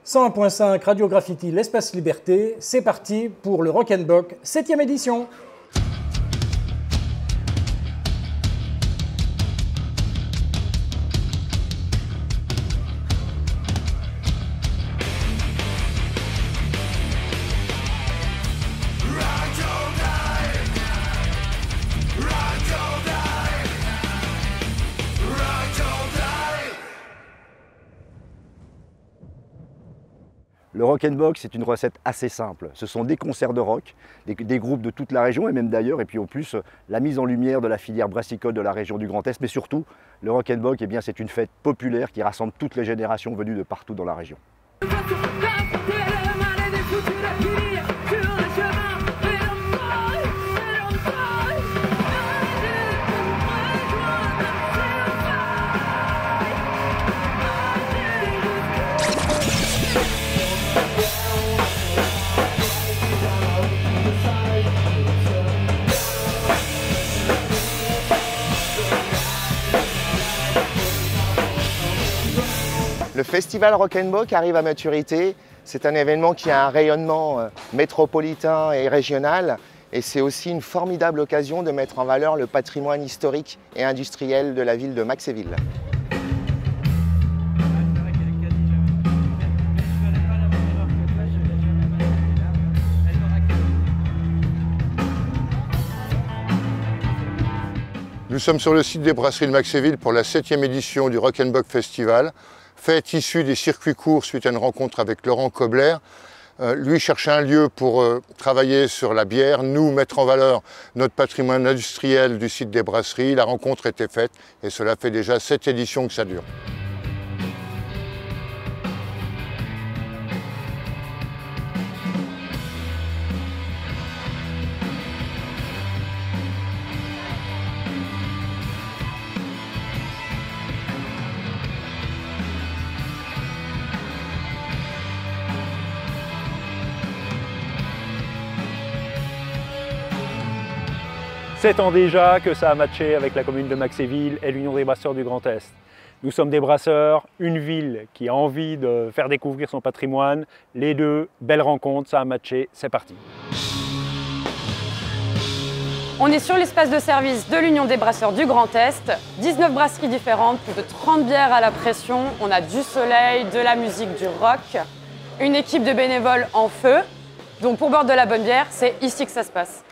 101.5 Radio Graffiti, l'Espace Liberté, c'est parti pour le Rock'n'Bock 7e édition. Le Rock'n'Bock, c'est une recette assez simple. Ce sont des concerts de rock, des groupes de toute la région et même d'ailleurs, et puis en plus la mise en lumière de la filière brassicole de la région du Grand Est, mais surtout le Rock'n'Bock, eh bien, c'est une fête populaire qui rassemble toutes les générations venues de partout dans la région. Le festival Rock'n'Bock arrive à maturité. C'est un événement qui a un rayonnement métropolitain et régional. Et c'est aussi une formidable occasion de mettre en valeur le patrimoine historique et industriel de la ville de Maxéville. Nous sommes sur le site des brasseries de Maxéville pour la 7e édition du Rock'n'Bock Festival. Fête issue des circuits courts suite à une rencontre avec Laurent Kobler. Lui cherchait un lieu pour travailler sur la bière, nous mettre en valeur notre patrimoine industriel du site des brasseries. La rencontre était faite et cela fait déjà 7 éditions que ça dure. Sept ans déjà que ça a matché avec la commune de Maxéville et l'Union des brasseurs du Grand Est. Nous sommes des brasseurs, une ville qui a envie de faire découvrir son patrimoine. Les deux, belle rencontre, ça a matché, c'est parti. On est sur l'espace de service de l'Union des brasseurs du Grand Est. 19 brasseries différentes, plus de 30 bières à la pression. On a du soleil, de la musique, du rock. Une équipe de bénévoles en feu. Donc pour boire de la bonne bière, c'est ici que ça se passe.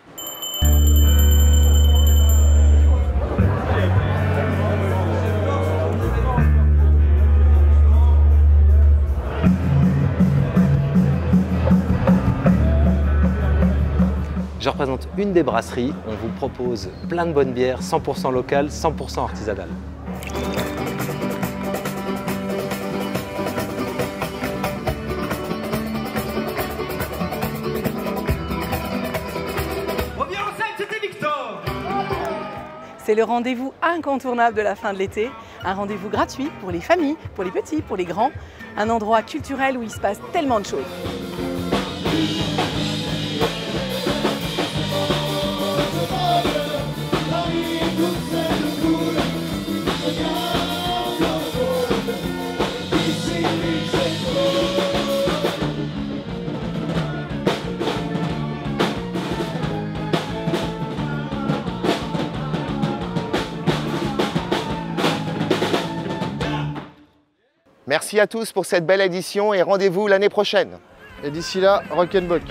Je représente une des brasseries. On vous propose plein de bonnes bières, 100% locales, 100% artisanales. C'est le rendez-vous incontournable de la fin de l'été, un rendez-vous gratuit pour les familles, pour les petits, pour les grands, un endroit culturel où il se passe tellement de choses. Merci à tous pour cette belle édition et rendez-vous l'année prochaine. Et d'ici là, Rock'n'Bock.